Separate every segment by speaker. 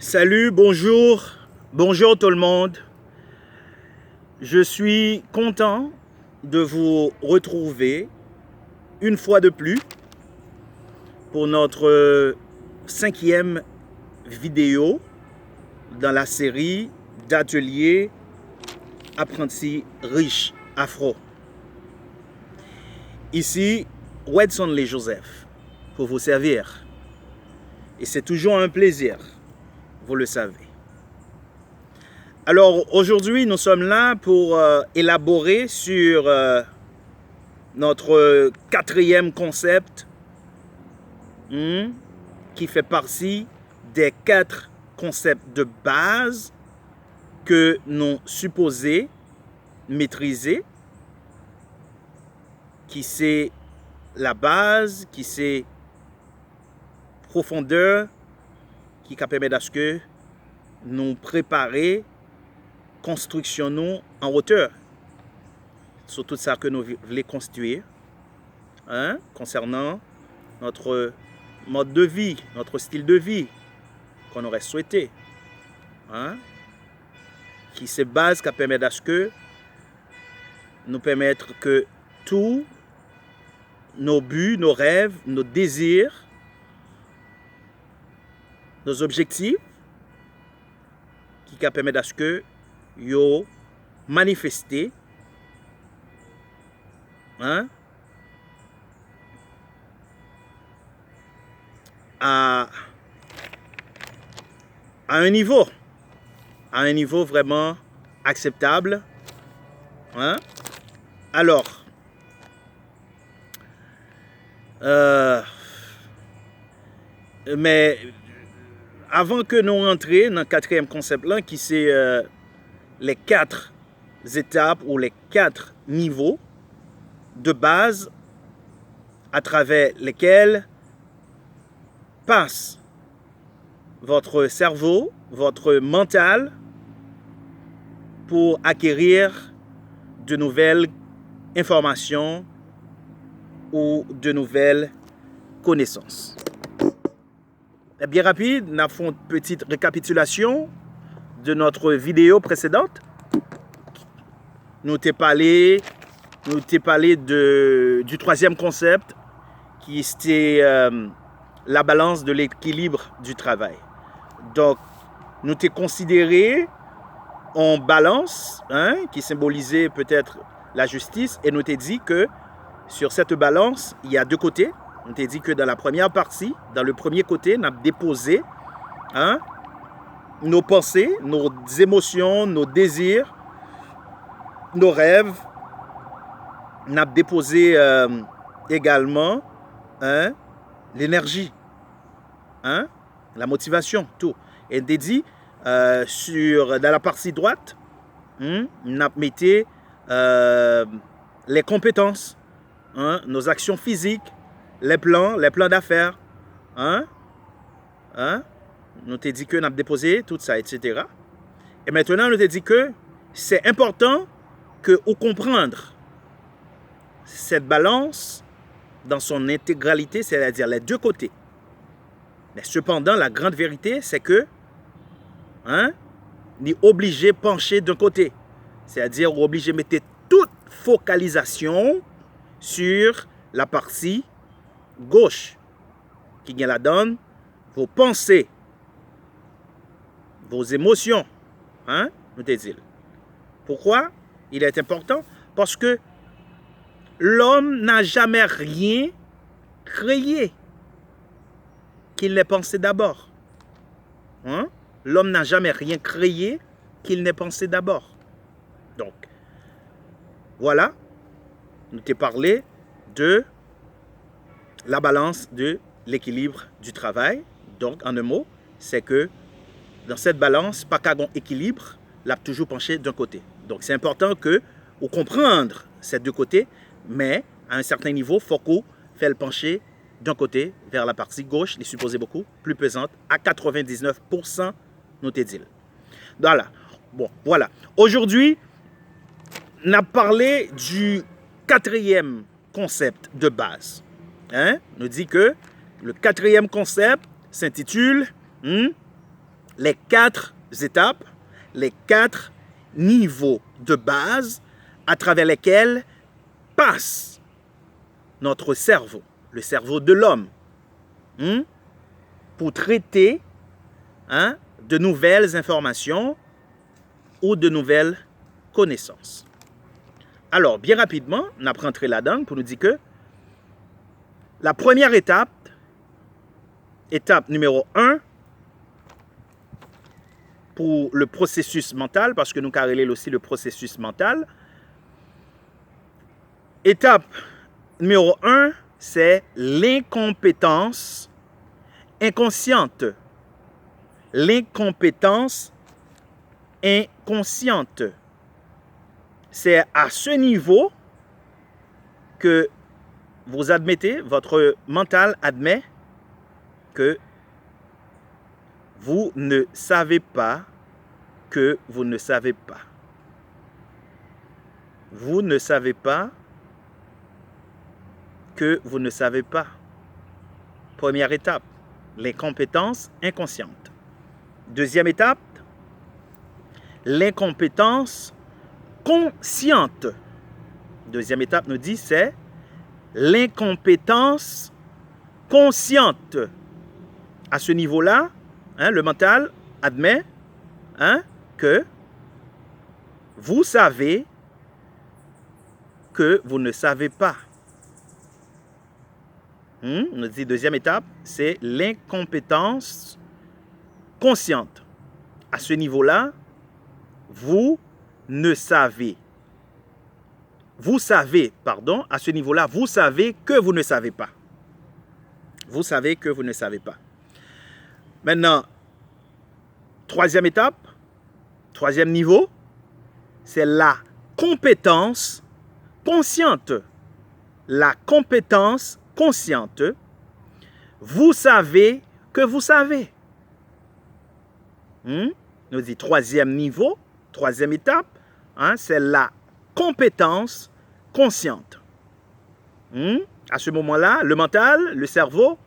Speaker 1: Salut, bonjour tout le monde. Je suis content de vous retrouver une fois de plus pour notre 5e vidéo dans la série d'ateliers apprentis riches afro. Ici, Wedson Les Joseph pour vous servir. Et c'est toujours un plaisir, vous le savez. Alors aujourd'hui, nous sommes là pour élaborer sur notre 4e concept qui fait partie des 4 concepts de base que nous supposons maîtriser, qui c'est la base, qui c'est profondeur, qui permet à ce que nous préparer construction nous en hauteur sur tout ça que nous voulons construire concernant notre mode de vie, notre style de vie qu'on aurait souhaité, qui se base qui permet à ce que nous permettre que tous nos buts, nos rêves, nos désirs, nos objectifs qui permettent à ce que yo manifester à un niveau vraiment acceptable. Alors mais avant que nous rentrions dans le 4e concept là, qui c'est les 4 étapes ou les 4 niveaux de base à travers lesquels passe votre cerveau, votre mental pour acquérir de nouvelles informations ou de nouvelles connaissances. Bien rapide, nous avons une petite récapitulation de notre vidéo précédente. Nous t'ai parlé du 3e concept qui était la balance de l'équilibre du travail. Donc, nous t'ai considéré en balance, qui symbolisait peut-être la justice, et nous t'ai dit que sur cette balance, il y a 2 côtés. On t'a dit que dans la première partie, dans le premier côté, on a déposé nos pensées, nos émotions, nos désirs, nos rêves. On a déposé également l'énergie, la motivation, tout. Et on t'a dit, dans la partie droite, on a mis les compétences, nos actions physiques, les plans d'affaires, nous t'ai dit que nous avons déposé tout ça, etc. Et maintenant, nous t'ai dit que c'est important que vous comprendre cette balance dans son intégralité, c'est-à-dire les 2 côtés. Mais cependant, la grande vérité, c'est que nous sommes obligés de pencher d'un côté. C'est-à-dire, nous sommes obligés de mettre toute focalisation sur la partie gauche qui la donne vos pensées, vos émotions, nous te dit. Pourquoi il est important? Parce que l'homme n'a jamais rien créé qu'il n'ait pensé d'abord. L'homme n'a jamais rien créé qu'il n'ait pensé d'abord. Donc, voilà, nous t'ai parlé de la balance de l'équilibre du travail. Donc, en un mot, c'est que dans cette balance, pas qu'à un équilibre, l'a toujours penché d'un côté. Donc, c'est important que vous comprendre ces 2 côtés, mais à un certain niveau, il faut qu'on fait le pencher d'un côté vers la partie gauche, les supposés beaucoup plus pesante, à 99%, nous te dit. Voilà. Bon, voilà. Aujourd'hui, on a parlé du 4e concept de base. Nous dit que le 4e concept s'intitule les 4 étapes, les 4 niveaux de base à travers lesquels passe notre cerveau, le cerveau de l'homme, pour traiter de nouvelles informations ou de nouvelles connaissances. Alors, bien rapidement, on a rentré là-dedans pour nous dire que la première étape, étape numéro 1, pour le processus mental, parce que nous carrelons aussi le processus mental. Étape numéro 1, c'est l'incompétence inconsciente. L'incompétence inconsciente. C'est à ce niveau que vous admettez, votre mental admet que vous ne savez pas que vous ne savez pas. Vous ne savez pas que vous ne savez pas. Première étape, l'incompétence inconsciente. Deuxième étape, l'incompétence consciente. Deuxième étape nous dit c'est l'incompétence consciente. À ce niveau-là, le mental admet que vous savez que vous ne savez pas. On nous dit deuxième étape, c'est l'incompétence consciente. À ce niveau-là, vous ne savez. Vous savez, pardon, à ce niveau-là, vous savez que vous ne savez pas. Vous savez que vous ne savez pas. Maintenant, troisième étape, troisième niveau, c'est la compétence consciente. La compétence consciente. Vous savez que vous savez. Nous dit troisième niveau, troisième étape, c'est la compétence consciente. À ce moment-là, le mental, le cerveau,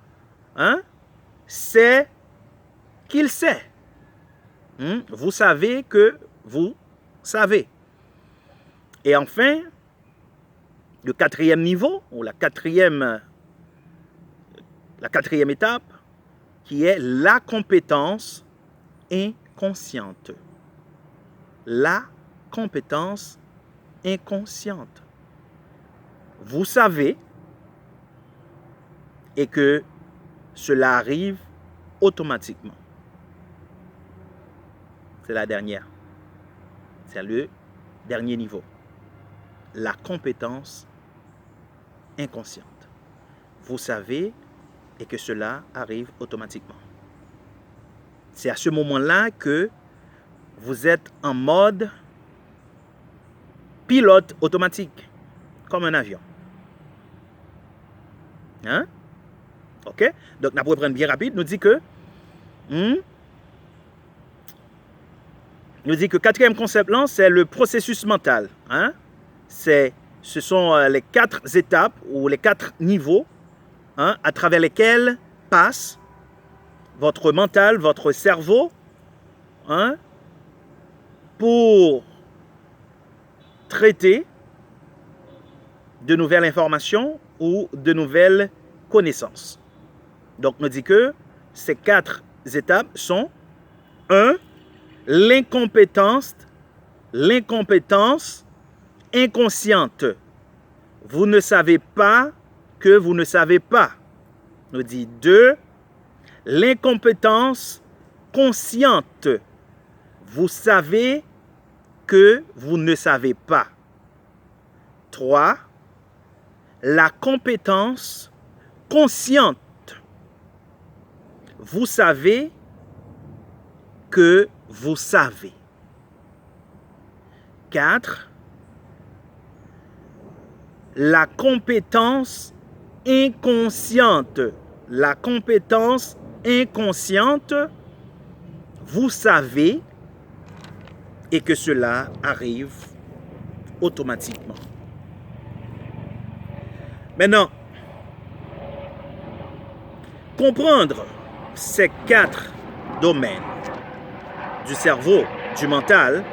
Speaker 1: sait qu'il sait. Vous savez que vous savez. Et enfin, le quatrième niveau, ou la quatrième étape, qui est la compétence inconsciente. La compétence inconsciente. Vous savez et que cela arrive automatiquement. C'est la dernière. C'est le dernier niveau. La compétence inconsciente. Vous savez et que cela arrive automatiquement. C'est à ce moment-là que vous êtes en mode pilote automatique, comme un avion. OK? Donc, on va reprendre bien rapide. Nous dit que quatrième concept là, c'est le processus mental. Ce sont les 4 étapes ou les 4 niveaux à travers lesquels passe votre mental, votre cerveau, pour traiter de nouvelles informations ou de nouvelles connaissances. Donc, on dit que ces 4 étapes sont 1. L'incompétence inconsciente. Vous ne savez pas que vous ne savez pas. On dit 2. L'incompétence consciente. Vous savez que vous ne savez pas. 3. La compétence consciente. Vous savez que vous savez. 4. La compétence inconsciente. La compétence inconsciente, vous savez et que cela arrive automatiquement. Maintenant, comprendre ces 4 domaines du cerveau, du mental,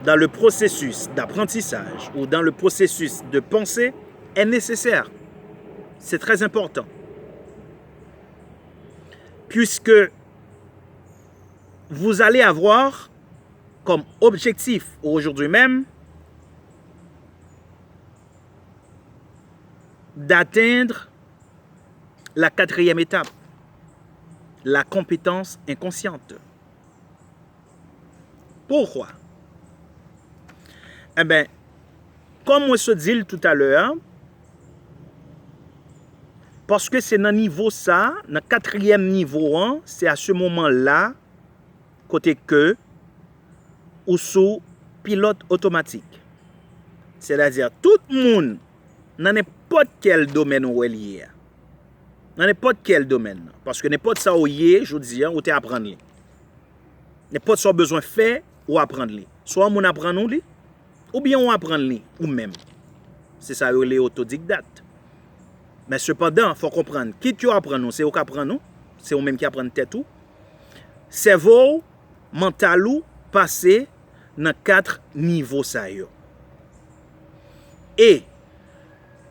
Speaker 1: dans le processus d'apprentissage ou dans le processus de pensée est nécessaire. C'est très important. Puisque vous allez avoir comme objectif aujourd'hui même d'atteindre la 4e étape, la compétence inconsciente. Pourquoi? Eh bien, comme on se dit tout à l'heure, parce que c'est dans le niveau ça, dans le 4e niveau, hein, c'est à ce moment-là, côté que, ou sous pilote automatique. C'est-à-dire, tout le monde, dans n'importe quel domaine où il est, dans n'importe quel domaine, parce que n'importe ça où il est, je dis, ou tu apprendre. N'importe ça besoin de faire ou apprendre. Soit on apprend nous, ou bien on apprend ou même. C'est ça, les autodidactes. Mais cependant, il faut comprendre, qui tu apprends nous, c'est vous qui apprend nous, c'est vous-même qui apprend tête tout. Cerveau, mental ou passé dans 4 niveaux ça yo. Et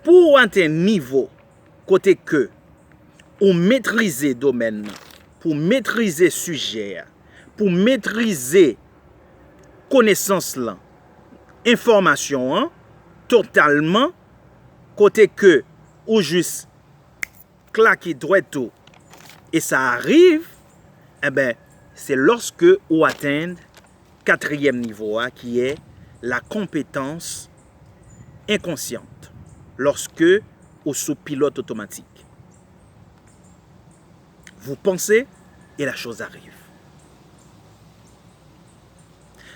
Speaker 1: pour atteindre niveau côté que ou maîtriser domaine, pour maîtriser sujet, pour maîtriser connaissance là, information hein, totalement côté que ou juste claquer droit tout et ça arrive, eh ben c'est lorsque vous atteignez 4e niveau qui est la compétence inconsciente. Lorsque vous sous pilote automatique. Vous pensez et la chose arrive.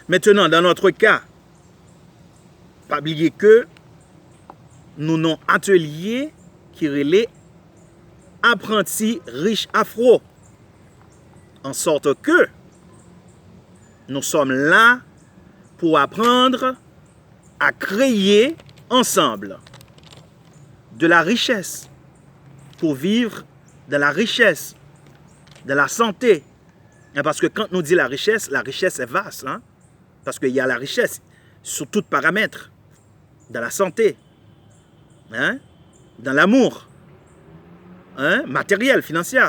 Speaker 1: Maintenant, dans notre cas, pas oublier que nous avons un atelier qui relève apprenti riche afro. En sorte que nous sommes là pour apprendre à créer ensemble de la richesse, pour vivre de la richesse, de la santé. Parce que quand nous dit la richesse est vaste. Hein? Parce qu'il y a la richesse sur tous paramètres. Dans la santé, hein? Dans l'amour, hein? Matériel, financier,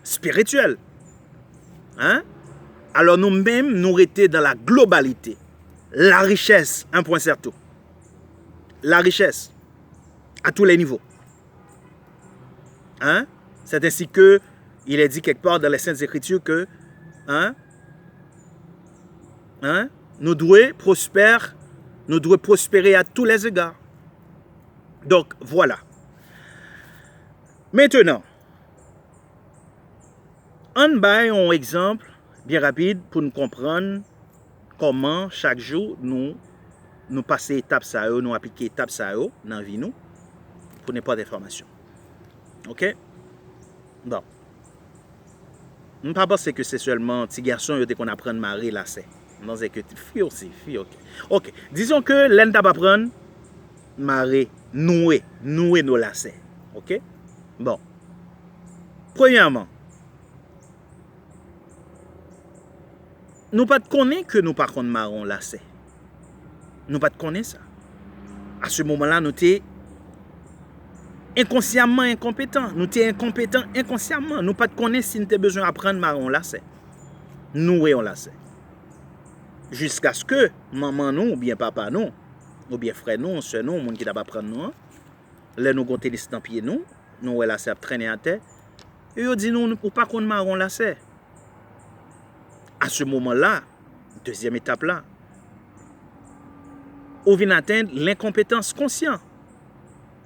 Speaker 1: spirituel. Hein? Alors nous-mêmes, nous étions dans la globalité. La richesse, un point surtout. La richesse, à tous les niveaux. Hein? C'est ainsi que il est dit quelque part dans les Saintes Écritures que hein? Hein? Nous devons prospérer à tous les égards. Donc, voilà. Maintenant, on va un exemple bien rapide pour nous comprendre comment chaque jour nous passons étape ça, nous appliquons étape ça dans la vie nous pour n'importe information. OK? Bon. Je ne pense pas que c'est seulement petit garçon qu'on apprend à marrer là, c'est. Non, c'est que fille aussi, fille, OK. OK. Disons que l'un t'a pas apprendre marrer, nouer nos lacets. OK? Bon. Premièrement, nous pas connaître que nous par contre marron lacet. Nous pas connaître ça. À ce moment-là, nous sommes inconsciemment incompétents. Nous sommes incompétents inconsciemment. Nous pas connaître si nous avons besoin d'apprendre marron lacet. Nouer on lacet. Jusqu'à ce que maman nous, ou bien papa nous, ou bien frère nous, soeur nous, monde qui t'a pas prendre nous, là nous gonter les pied nous là c'est traîner à terre. Et yo dit nous ou pas qu'on marron là c'est. À ce moment-là, deuxième étape là, on vient atteindre l'incompétence consciente.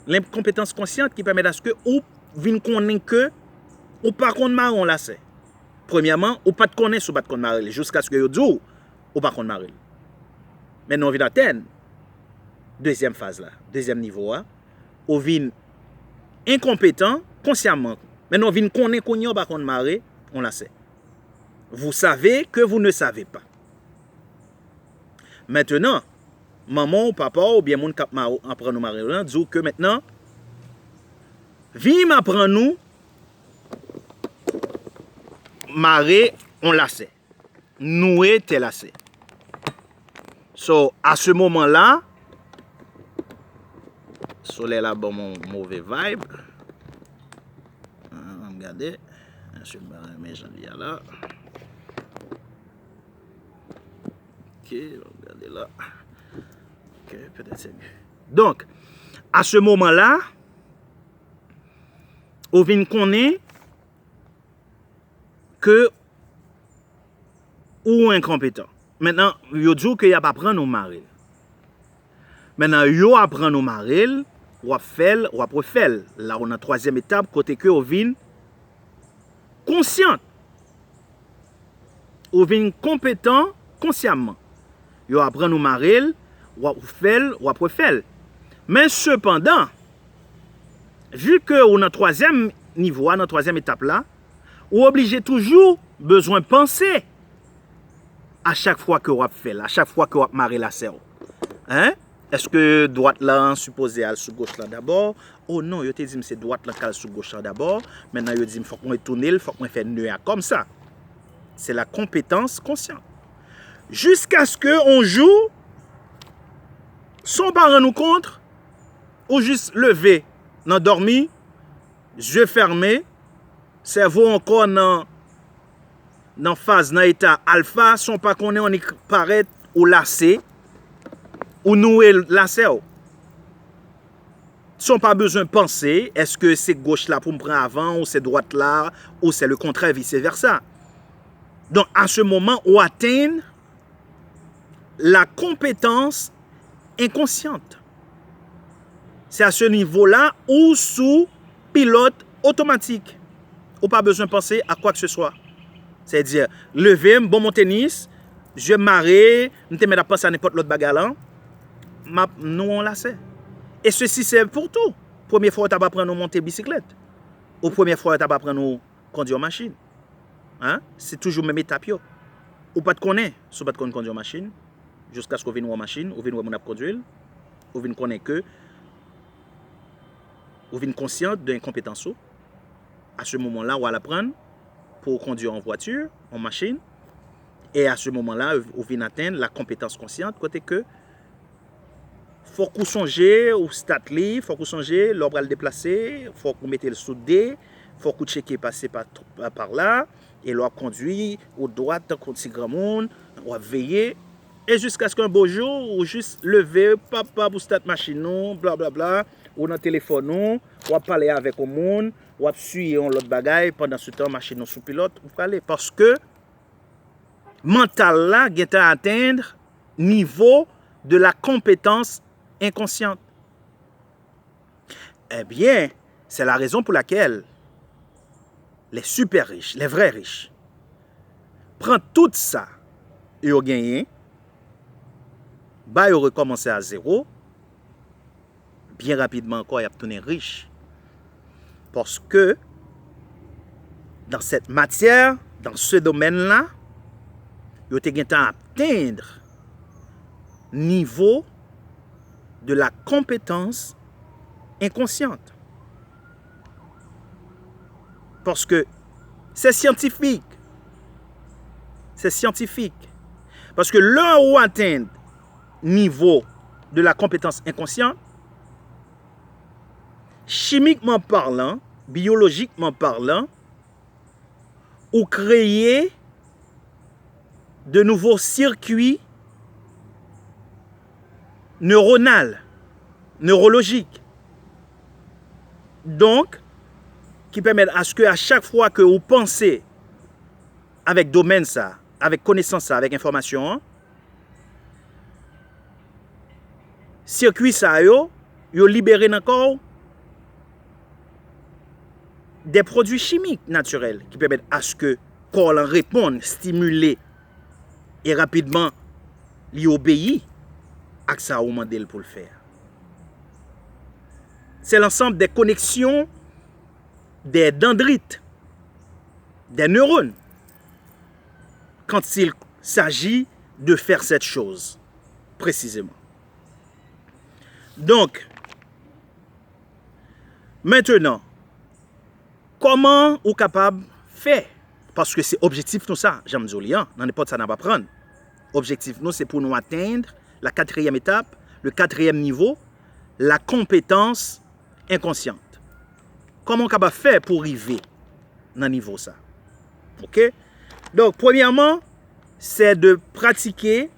Speaker 1: L'incompétence consciente qui permet à ce que ou vient connaître que ou pas qu'on marron là c'est. Premièrement, ou pas de connaître ou pas de qu'on marron jusqu'à ce que yo dit ou pas qu'on marron. Maintenant on vient atteindre deuxième phase là, deuxième niveau là, on vient incompétent consciemment. Maintenant on vient connaître qu'on y a pas qu'on marron, on la sait. Vous savez que vous ne savez pas. Maintenant, maman ou papa ou bien mon cap apprend nous marrer dit que maintenant viens m'apprendre nous marrer on lacet. Nouer tes lacets. So, à ce moment-là, soleil là, bon, mon mauvais vibe. Regardez. Je vais mettre Jean là. Ok, regardez là. Ok, peut-être c'est mieux. Donc, à ce moment-là, on vient connaître que ou incompétent. Maintenant, yo dit que y a pas prendre au maril. Maintenant, yo apprend au maril, ou faire, ou faire. Là, on a troisième étape côté que on vient conscient. On vient compétent consciemment. Yo apprend au maril, ou faire, ou faire. Mais cependant, vu que on a troisième niveau, dans troisième étape là, on obligé toujours besoin de penser à chaque fois que on fait, à chaque fois que on marrer la serre. Hein? Est-ce que droite là supposé aller sur gauche là d'abord? Oh non, yo te dit c'est droite là sur gauche là d'abord. Maintenant yo dit faut qu'on tourner, il faut qu'on fait nœud comme ça. C'est la compétence consciente. Jusqu'à ce que on joue sans pas rendre nous compte ou juste lever, dans dormi, yeux fermés, cerveau encore dans phase dans état alpha, sans pas qu'on on paraît ou lacé ou nouer lacé. Sans pas besoin de penser, est-ce que c'est gauche là pour me prendre avant ou c'est droite là ou c'est le contraire vice versa. Donc à ce moment on atteint la compétence inconsciente. C'est à ce niveau-là ou sous pilote automatique. Ou pas besoin de penser à quoi que ce soit. C'est-à-dire, lever, bon mon tennis, je marrer, je te mets à penser à n'importe l'autre bagarre. Nous, on l'a sait. Et ceci, c'est pour tout. Première fois, tu n'as pas appris à monter bicyclette. Ou première fois, tu n'as pas appris à conduire machine. Hein? C'est toujours même étape. Ou pas de connaître, si pas de conduire machine, jusqu'à ce qu'on vienne en machine, ou vienne on a conduire, ou vienne connaître que, ou vienne conscient de l'incompétence. À ce moment-là, on va l'apprendre pour conduire en voiture, en machine. Et à ce moment-là, on vient atteindre la compétence consciente, côté que faut qu'on songe au statli, faut qu'on songe l'ordre à le déplacer, faut qu'on mette le soudé, faut qu'on checker passer par là, et l'on conduit au droite contre si grand monde, on va veiller, et jusqu'à ce qu'un beau jour, ou juste lever, papa pour start machine, blablabla, ou dans le téléphone, ou va parler avec le monde, ou va suivre l'autre bagaille, pendant ce temps, machine sous pilote, ou aller, parce que mental là, il à atteindre niveau de la compétence inconsciente. Eh bien, c'est la raison pour laquelle les super riches, les vrais riches, prennent tout ça et ont gagné, bah ils ont recommencé à zéro, bien rapidement encore, ils ont tourné riche. Parce que dans cette matière, dans ce domaine-là, ils ont gagné à atteindre niveau de la compétence inconsciente. Parce que c'est scientifique. C'est scientifique. Parce que là où atteindre niveau de la compétence inconsciente, chimiquement parlant, biologiquement parlant, ou créer de nouveaux circuits neurologiques. Donc, qui permettent à ce que à chaque fois que vous pensez avec domaine ça, avec connaissance ça, avec information, circuit ça yo libéré encore des produits chimiques naturels qui permettent à ce que corps réponde, stimuler et rapidement lui obéit à ça au modèle pour le faire. C'est l'ensemble des connexions des dendrites, des neurones, quand il s'agit de faire cette chose précisément. Donc, maintenant, comment on est capable de faire Parce que c'est objectif tout ça, j'aime dire, dans n'importe ça n'a pas prendre. Objectif nous, c'est pour nous atteindre la 4e étape, le 4e niveau, la compétence inconsciente. Comment on va faire pour arriver dans ce niveau ça? OK? Donc, premièrement, c'est de pratiquer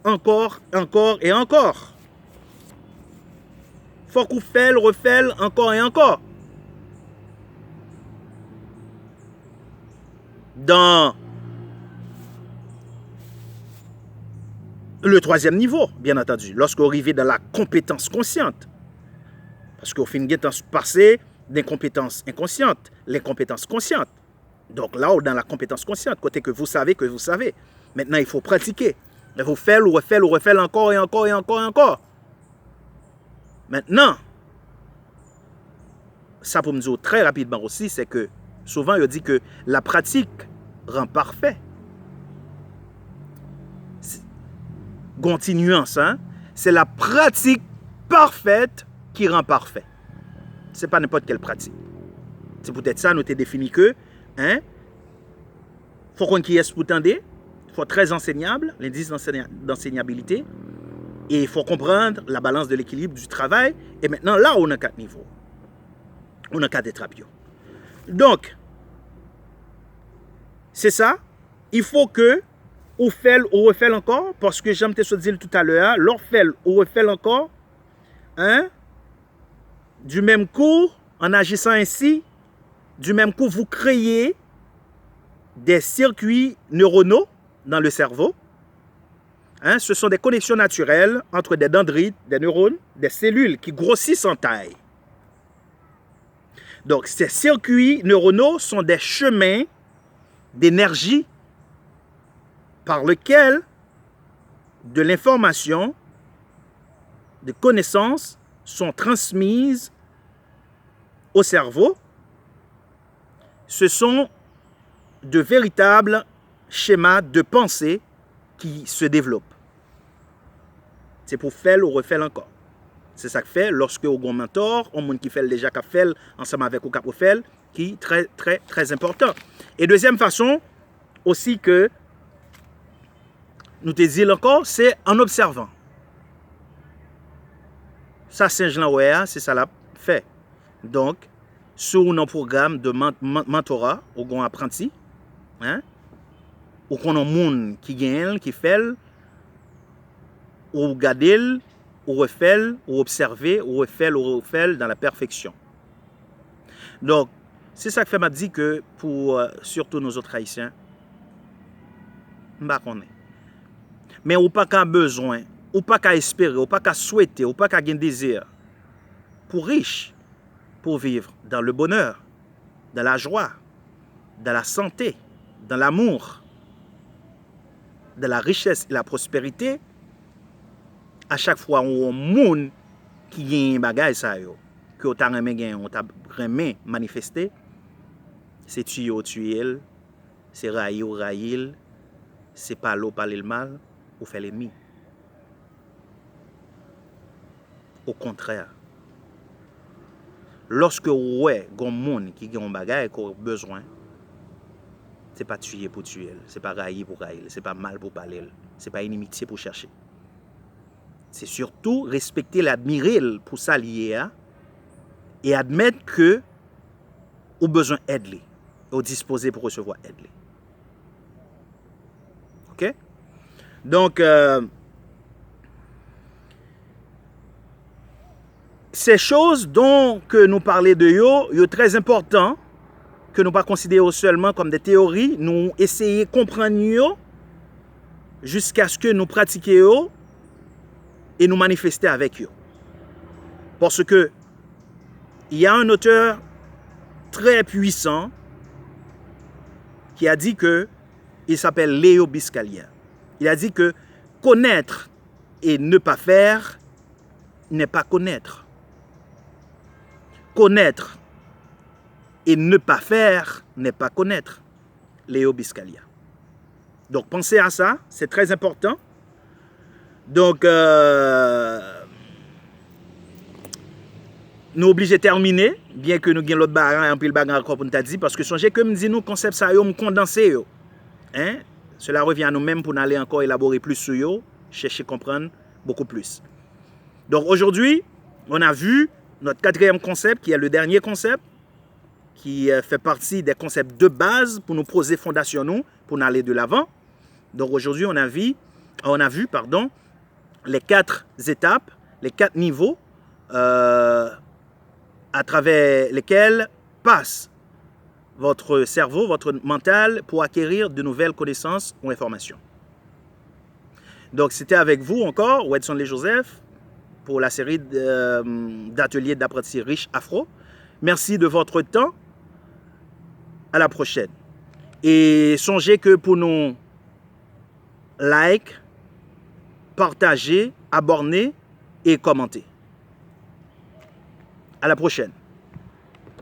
Speaker 1: encore et encore. Faut qu'on fasse, refait encore et encore. Dans le 3e niveau, bien entendu, lorsqu'on arrive dans la compétence consciente. Parce qu'au fin de temps passé d'incompétence inconsciente, l'incompétence consciente. Donc là, dans la compétence consciente, côté que vous savez. Maintenant, il faut pratiquer. Il faut faire, refaire encore et encore et encore et encore. Maintenant, ça pour me dire très rapidement aussi, c'est que souvent, il dit que la pratique rend parfait. Continuance, hein? C'est la pratique parfaite qui rend parfait. Ce n'est pas n'importe quelle pratique. C'est peut-être ça, nous t'ai défini que, hein? Faut qu'on qui est pour tendre, il faut être très enseignable, l'indice d'enseignabilité, et il faut comprendre la balance de l'équilibre du travail. Et maintenant, là, on a 4 niveaux. On a 4 étapes. Donc, c'est ça. Il faut que ou fait ou refait encore, parce que j'aime te dire tout à l'heure, l'or fait ou refait encore, hein? Du même coup, en agissant ainsi, du même coup, vous créez des circuits neuronaux dans le cerveau. Hein? Ce sont des connexions naturelles entre des dendrites, des neurones, des cellules qui grossissent en taille. Donc, ces circuits neuronaux sont des chemins d'énergie par lesquels de l'information, des connaissances sont transmises au cerveau. Ce sont de véritables schémas de pensée qui se développent. C'est pour faire ou refaire encore. C'est ça que fait lorsque vous avez un mentor, un monde qui fait déjà qu'a fait ensemble avec vous qu'a fait, qui est très très très important. Et deuxième façon aussi que nous te disons encore, c'est en observant. Ça, Saint-Jean, c'est ça l'a fait. Donc, sur nos programmes de mentorat, ou qu'on apprenti, hein, ou qu'on a un monde qui gagne, qui fait, ou regarder, ou refait, ou observer, ou refait dans la perfection. Donc, c'est ça que fait m'a dit que pour surtout nos autres haïtiens, m'ba connaît. Mais ou pas qu'à besoin, ou pas qu'à espérer, ou pas qu'à souhaiter, ou pas qu'à gagner désir pour riche, pour vivre dans le bonheur, dans la joie, dans la santé, dans l'amour, dans la richesse et la prospérité. À chaque fois où on monde qui gagne bagay ça yo, que on t'a remis manifester, c'est tuer, c'est railler, c'est parler le mal ou faire l'ennemi. Au contraire, lorsque ouais, gon monde qui a un bagage qui a besoin, c'est pas tuer pour tuer, c'est pas railler pour railler, c'est pas mal pour parler, c'est pas inimitié pour chercher. C'est surtout respecter, l'admirer pour s'allier et admettre que au besoin aide-les, au disposé pour recevoir aide-les. OK? Donc ces choses dont que nous parlons de yo très important que nous pas considérer seulement comme des théories, nous essayer de comprendre yo jusqu'à ce que nous pratiquions et nous manifester avec eux. Parce que il y a un auteur très puissant qui a dit que, il s'appelle Léo Biscalien. Il a dit que connaître et ne pas faire n'est pas connaître. Connaître et ne pas faire n'est pas connaître. Léo Biscalien. Donc pensez à ça, c'est très important. Donc nous obligés de terminer, bien que nous ayons l'autre bagarre, un peu le bagarre encore pour nous dire, parce que songez que nous disons, nous, concept ça, nous condenser. Hein? Cela revient à nous-mêmes pour nous aller encore élaborer plus sur eux, chercher à comprendre beaucoup plus. Donc aujourd'hui, on a vu notre quatrième concept, qui est le dernier concept, qui fait partie des concepts de base pour nous poser fondation nous, pour nous aller de l'avant. Donc aujourd'hui, on a vu les 4 étapes, les 4 niveaux à travers lesquels passe votre cerveau, votre mental pour acquérir de nouvelles connaissances ou informations. Donc c'était avec vous encore, Wedson Les Joseph, pour la série d'ateliers d'apprentis riches afro. Merci de votre temps. À la prochaine. Et songez que pour nous like, partager, abonner et commenter. À la prochaine.